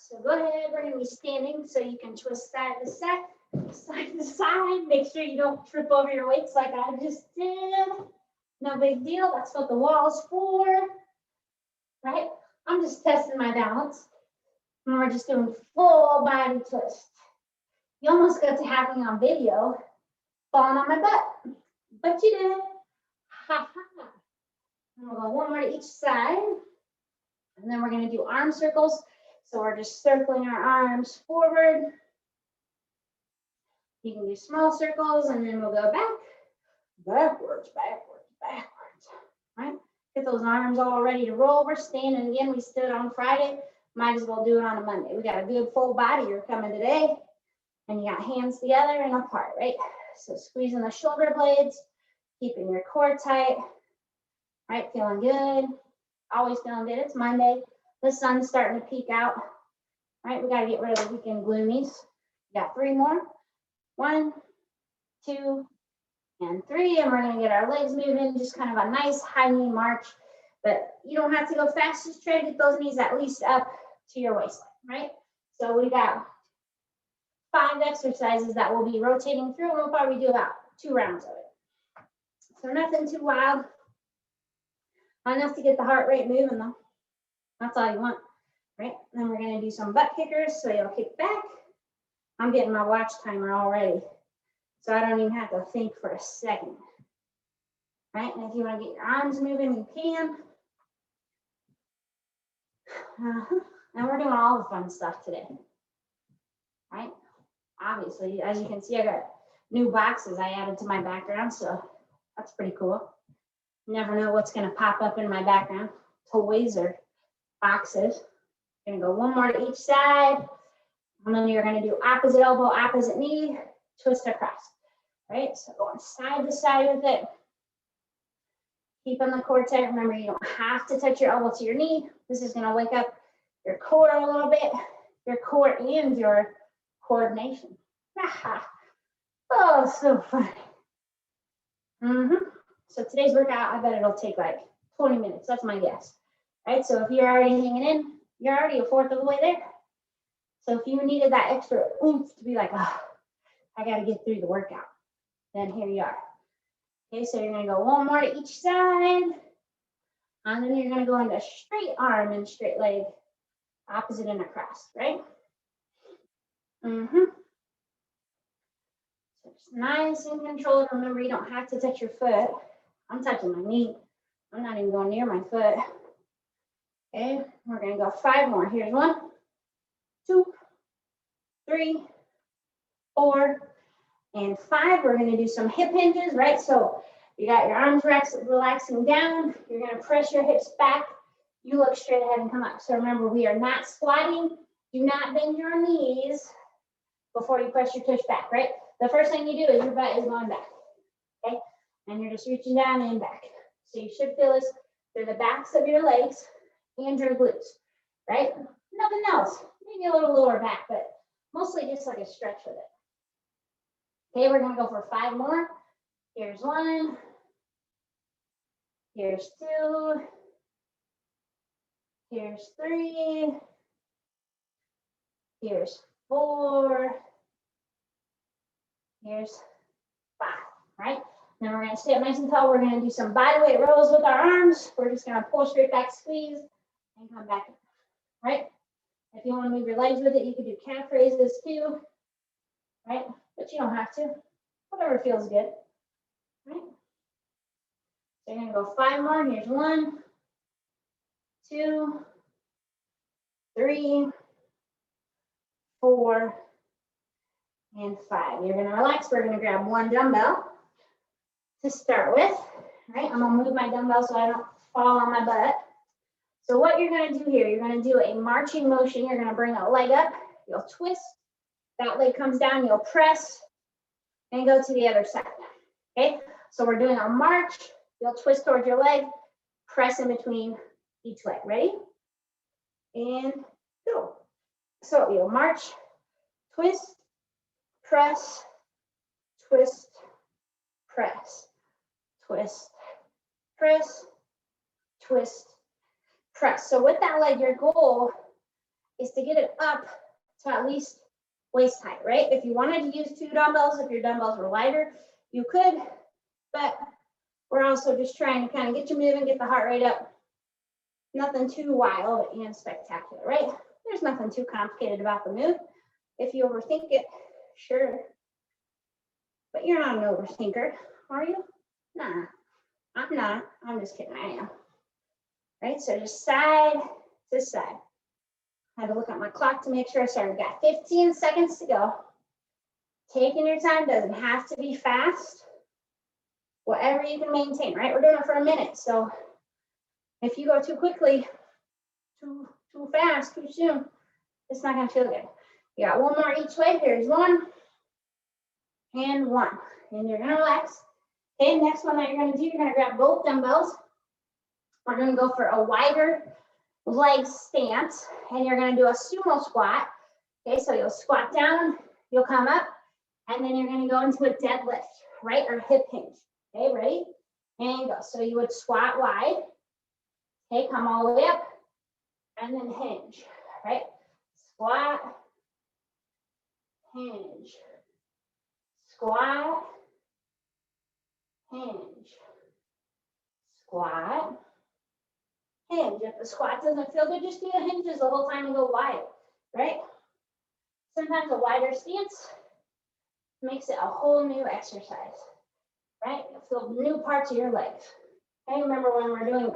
So go ahead, we're gonna be standing so you can twist side to side, side to side. Make sure you don't trip over your weights like I just did. No big deal, that's what the wall's for, right? I'm just testing my balance. And we're just doing full body twist. You almost got to have me on video falling on my butt, but you did. Ha ha. And we'll go one more to each side. And then we're gonna do arm circles. So we're just circling our arms forward. You can do small circles and then we'll go back, backwards, backwards, backwards, right? Get those arms all ready to roll. We're standing again. We stood on Friday. Might as well do it on a Monday. We got a good full body. You're coming today. And you got hands together and apart, right? So squeezing the shoulder blades, keeping your core tight, right? Feeling good. Always feeling good. It's Monday. The sun's starting to peek out, right? We got to get rid of the weekend gloomies. We got 3 more. 1, 2, and 3. And we're going to get our legs moving. Just kind of a nice high knee march. But you don't have to go fast. Just try to get those knees at least up to your waistline, right? So we got 5 exercises that we'll be rotating through. We'll probably do about 2 rounds of it. So nothing too wild. Enough to get the heart rate moving though. That's all you want, right? And then we're gonna do some butt kickers. So you'll kick back. I'm getting my watch timer already. So I don't even have to think for a second, right? And if you wanna get your arms moving, you can. And we're doing all the fun stuff today, right? Obviously, as you can see, I got new boxes I added to my background, so that's pretty cool. Never know what's gonna pop up in my background, toys or boxes. Gonna go one more to each side, and then you're gonna do opposite elbow, opposite knee, twist across, right? So going side to side with it. Keeping the core tight. Remember, you don't have to touch your elbow to your knee. This is gonna wake up your core a little bit, your core and your coordination. Oh, so funny. So today's workout, I bet it'll take like 20 minutes. That's my guess. Right? So if you're already hanging in, you're already a fourth of the way there. So if you needed that extra oomph to be like, oh, I got to get through the workout, then here you are. Okay, so you're going to go one more to each side. And then you're going to go into straight arm and straight leg, opposite and across, right? So just nice and controlled. Remember, you don't have to touch your foot. I'm touching my knee. I'm not even going near my foot. Okay, we're gonna go 5 more. Here's 1, 2, 3, 4, and 5. We're gonna do some hip hinges, right? So you got your arms relaxing down. You're gonna press your hips back. You look straight ahead and come up. So remember, we are not squatting. Do not bend your knees before you press your tush back, right? The first thing you do is your butt is going back, okay? And you're just reaching down and back. So you should feel this through the backs of your legs and your glutes, right? Nothing else. Maybe a little lower back, but mostly just like a stretch with it. Okay, we're gonna go for 5 more. Here's 1. Here's 2. Here's 3. Here's 4. Here's 5, right? Then we're gonna stay up nice and tall. We're gonna do some bodyweight rows with our arms. We're just gonna pull straight back, squeeze, and come back, right? If you wanna move your legs with it, you can do calf raises too, right? But you don't have to, whatever feels good, right? So you're gonna go 5 more. Here's 1, 2, 3, 4, and 5. You're gonna relax. We're gonna grab 1 dumbbell to start with, right? I'm gonna move my dumbbell so I don't fall on my butt. So what you're gonna do here, you're gonna do a marching motion. You're gonna bring a leg up, you'll twist, that leg comes down, you'll press, and go to the other side, okay? So we're doing a march, you'll twist towards your leg, press in between each leg. Ready? And go. So you'll march, twist, press, twist, press, twist, press, twist, press. So with that leg, your goal is to get it up to at least waist height, right? If you wanted to use 2 dumbbells, if your dumbbells were lighter, you could, but we're also just trying to kind of get you moving, get the heart rate up. Nothing too wild and spectacular, right? There's nothing too complicated about the move. If you overthink it, sure. But you're not an overthinker, are you? Nah, I'm not. I'm just kidding, I am. Right, so just side to side. I had to look at my clock to make sure I started. Got 15 seconds to go. Taking your time, doesn't have to be fast. Whatever you can maintain, right? We're doing it for a minute, so if you go too quickly, too fast, too soon, it's not gonna feel good. You got one more each way. Here's 1 and 1. And you're gonna relax. Okay, next one that you're gonna do, you're gonna grab both dumbbells. We're gonna go for a wider leg stance, and you're gonna do a sumo squat. Okay, so you'll squat down, you'll come up, and then you're gonna go into a deadlift, right? Or hip hinge. Okay, ready? And go. So you would squat wide. Okay, come all the way up, and then hinge, right? Squat, hinge, squat, hinge, squat, hinge. If the squat doesn't feel good, just do the hinges the whole time and go wide, right? Sometimes a wider stance makes it a whole new exercise, right? You'll feel new parts of your legs. Okay, remember when we're doing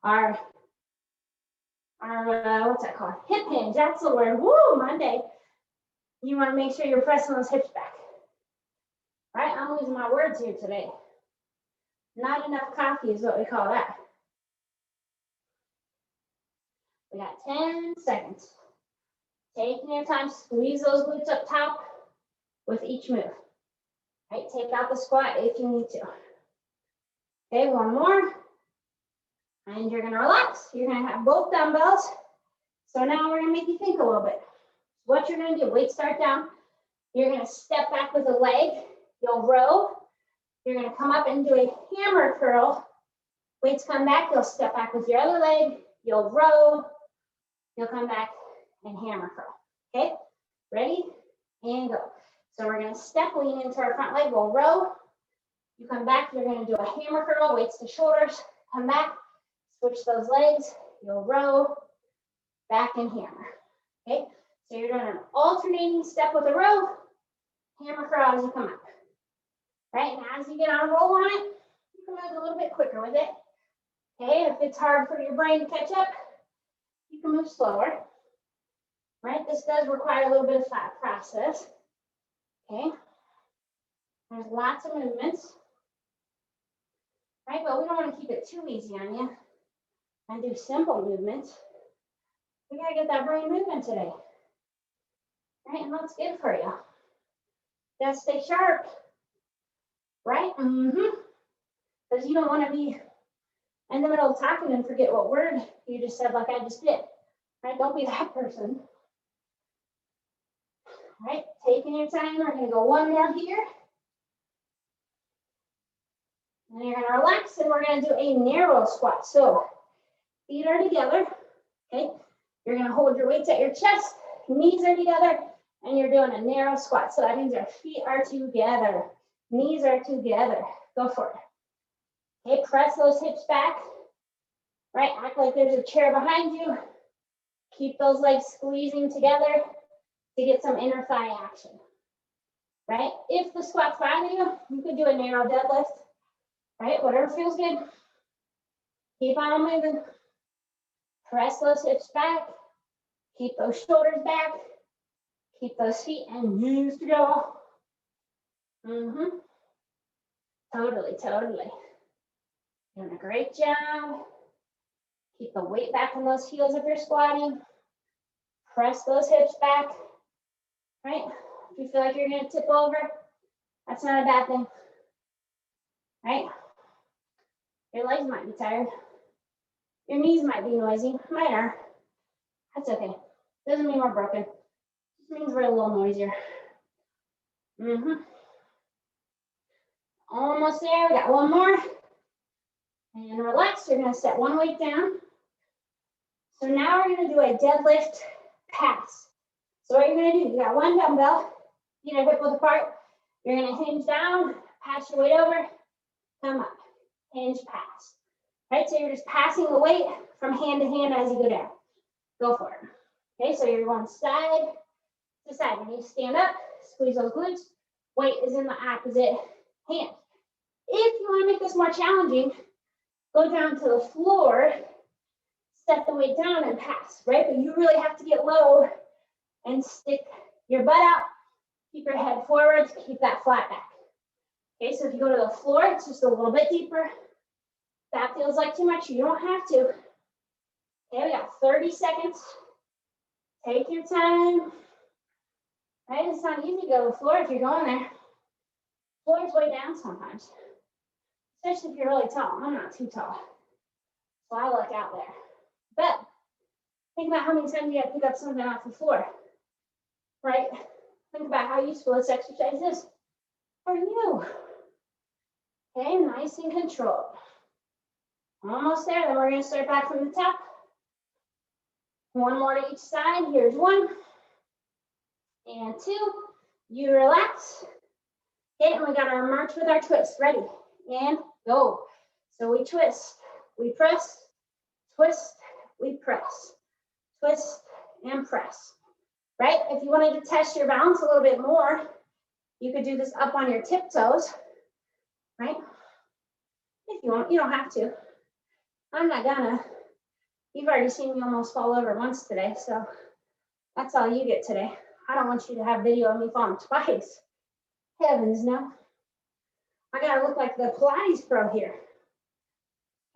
our what's that called? Hip hinge, that's the word. Woo, Monday. You want to make sure you're pressing those hips back. Right? I'm losing my words here today. Not enough coffee is what we call that. We got 10 seconds. Taking your time, squeeze those glutes up top with each move. Right? Take out the squat if you need to. Okay, one more. And you're gonna relax. You're gonna have both dumbbells. So now we're gonna make you think a little bit. What you're gonna do, weight start down. You're gonna step back with a leg. You'll row. You're gonna come up and do a hammer curl. Weights come back, you'll step back with your other leg. You'll row. You'll come back and hammer curl. Okay, ready? And go. So we're gonna step, lean into our front leg. We'll row. You come back, you're gonna do a hammer curl, weights to shoulders. Come back. Switch those legs, you'll row, back and hammer, okay? So you're doing an alternating step with a row, hammer curl as you come up, right? And as you get on a roll on it, you can move a little bit quicker with it, okay? If it's hard for your brain to catch up, you can move slower, right? This does require a little bit of thought process, okay? There's lots of movements, right? But we don't want to keep it too easy on you and do simple movements. We gotta get that brain moving today, right? And that's good for you. You gotta stay sharp, right? Because you don't want to be in the middle of talking and forget what word you just said, like I just did, right? Don't be that person, right? Taking your time. We're gonna go one more here, and you're gonna relax, and we're gonna do a narrow squat. So feet are together, okay? You're gonna hold your weights at your chest, knees are together, and you're doing a narrow squat. So that means your feet are together, knees are together. Go for it. Okay, press those hips back, right? Act like there's a chair behind you. Keep those legs squeezing together to get some inner thigh action, right? If the squat's bothering you, you could do a narrow deadlift, right? Whatever feels good. Keep on moving. Press those hips back. Keep those shoulders back. Keep those feet and knees together. Totally, totally. Doing a great job. Keep the weight back on those heels if you're squatting. Press those hips back, right? If you feel like you're gonna tip over, that's not a bad thing, right? Your legs might be tired. Your knees might be noisy. Mine are. That's okay. Doesn't mean we're broken. Just means we're a little noisier. Almost there. We got one more. And relax. You're going to set one weight down. So now we're going to do a deadlift pass. So what you're gonna do, you got one dumbbell, feet are hip width apart. You're gonna hinge down, pass your weight over, come up, hinge, pass. Right, so you're just passing the weight from hand to hand as you go down. Go for it. Okay, so you're going side to side. You need to stand up, squeeze those glutes. Weight is in the opposite hand. If you want to make this more challenging, go down to the floor, set the weight down and pass, right? But you really have to get low and stick your butt out. Keep your head forward, keep that flat back. Okay, so if you go to the floor, it's just a little bit deeper. That feels like too much, you don't have to. Okay, we got 30 seconds. Take your time. Right, it's not easy to go to the floor if you're going there. Floor's way down sometimes, especially if you're really tall. I'm not too tall, so I look out there. But think about how many times you have to pick up something off the floor, right? Think about how useful this exercise is for you. Okay, nice and controlled. Almost there, then we're gonna start back from the top. One more to each side. Here's one and two. You relax. Okay, and we got our march with our twist. Ready? And go. So we twist, we press, twist, we press, twist, and press. Right? If you wanted to test your balance a little bit more, you could do this up on your tiptoes. Right? If you want, you don't have to. I'm not gonna. You've already seen me almost fall over once today, so that's all you get today. I don't want you to have video of me falling twice. Heavens, no. I gotta look like the Pilates pro here.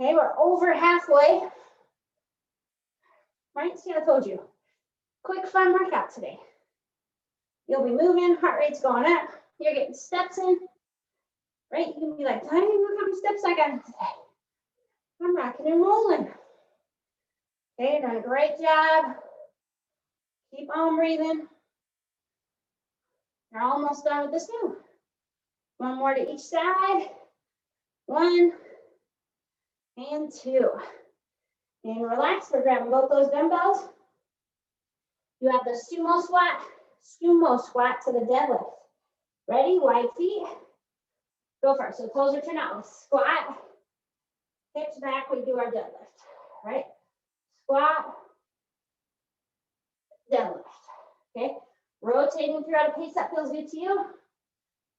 Okay, we're over halfway. Right, see, I told you. Quick, fun workout today. You'll be moving, heart rate's going up. You're getting steps in. Right, you can be like, I didn't know how many steps I got today. I'm rocking and rolling. Okay, you're doing a great job. Keep on breathing. You're almost done with this move. One more to each side. One and two. And relax. We're grabbing both those dumbbells. You have the sumo squat to the deadlift. Ready? Wide feet. Go for it. So toes are turned out. We squat. Hips back. We do our deadlift. Right? Squat. Deadlift. Okay? Rotating throughout a pace that feels good to you.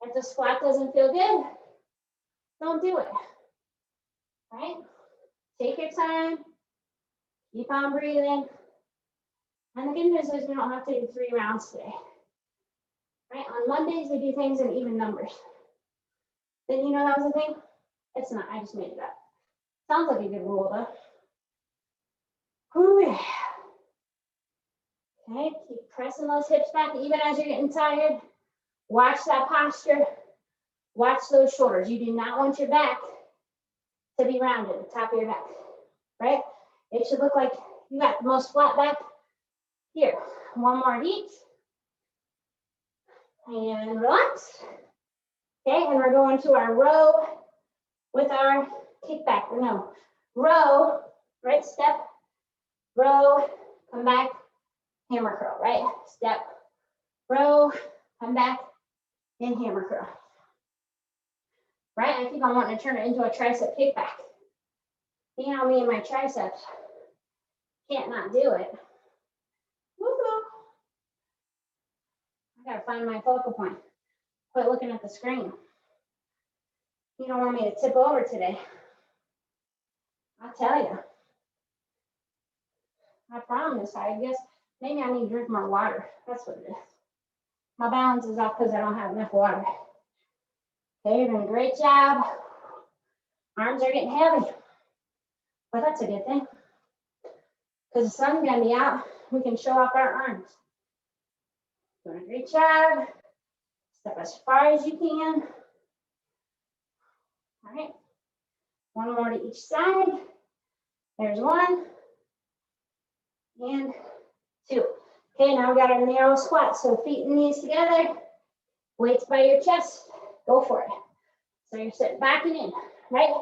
If the squat doesn't feel good, don't do it. Right? Take your time. Keep on breathing. And the good news is we don't have to do 3 rounds today. Right? On Mondays, we do things in even numbers. Didn't you know that was a thing? It's not. I just made it up. Sounds like a good rule, though. Ooh, yeah. Okay, keep pressing those hips back even as you're getting tired. Watch that posture. Watch those shoulders. You do not want your back to be rounded, the top of your back, right? It should look like you got the most flat back here. One more each. And relax. Okay, and we're going to our row with our kickback. No, row, right? Step, row, come back, hammer curl, right? Step, row, come back, and hammer curl. Right? I keep on wanting to turn it into a tricep kickback. You know me and my triceps. Can't not do it. Woohoo! I gotta find my focal point. Quit looking at the screen. You don't want me to tip over today. I'll tell you. I promise. I guess maybe I need to drink more water. That's what it is. My balance is off because I don't have enough water. Okay, you're doing a great job. Arms are getting heavy. But that's a good thing. Because the sun's going to be out, we can show off our arms. Doing a great job. Step as far as you can. All right. One more to each side. There's one. And two. Okay, now we got our narrow squat. So feet and knees together. Weights by your chest. Go for it. So you're sitting back and in, right?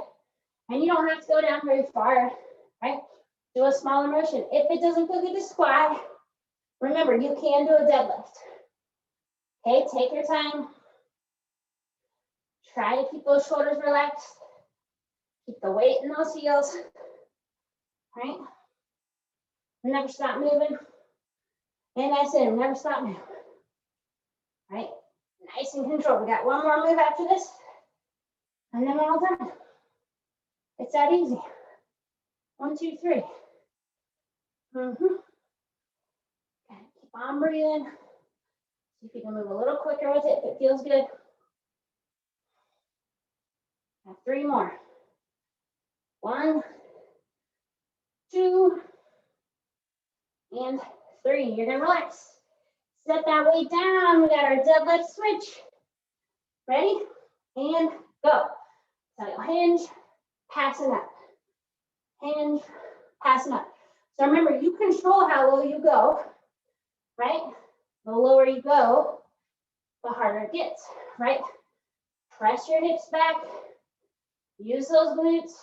And you don't have to go down very far, right? Do a smaller motion. If it doesn't feel good to squat, Remember, you can do a deadlift. Okay, take your time. Try to keep those shoulders relaxed. Keep the weight in those heels. Right? Never stop moving. And that's it. Never stop moving. Right? Nice and controlled. We got one more move after this. And then we're all done. It's that easy. 1, 2, 3. Keep on breathing. See if you can move a little quicker with it if it feels good. 3 more. 1, 2, and 3. You're gonna relax. Set that weight down. We got our deadlift switch. Ready? And go. So you'll hinge, passing up. Hinge, passing up. So remember, you control how low you go, right? The lower you go, the harder it gets, right? Press your hips back. Use those glutes.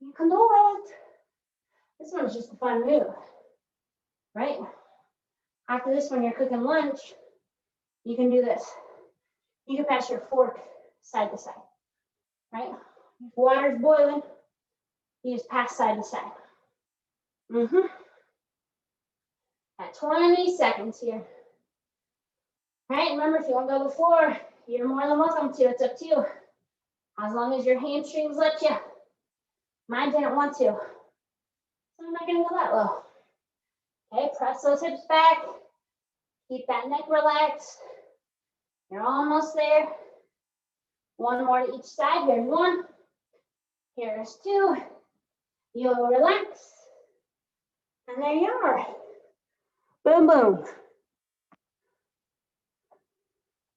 You can do it. This one's just a fun move, right? After this one, you're cooking lunch. You can do this. You can pass your fork side to side, right? If water's boiling, you just pass side to side. At 20 seconds here. All right, remember, if you want to go before, you're more than welcome to. It's up to you. As long as your hamstrings let you. Mine didn't want to. So I'm not going to go that low. Okay, press those hips back. Keep that neck relaxed. You're almost there. 1 more to each side. Here's 1. Here's 2. You'll relax. And there you are. Boom, boom.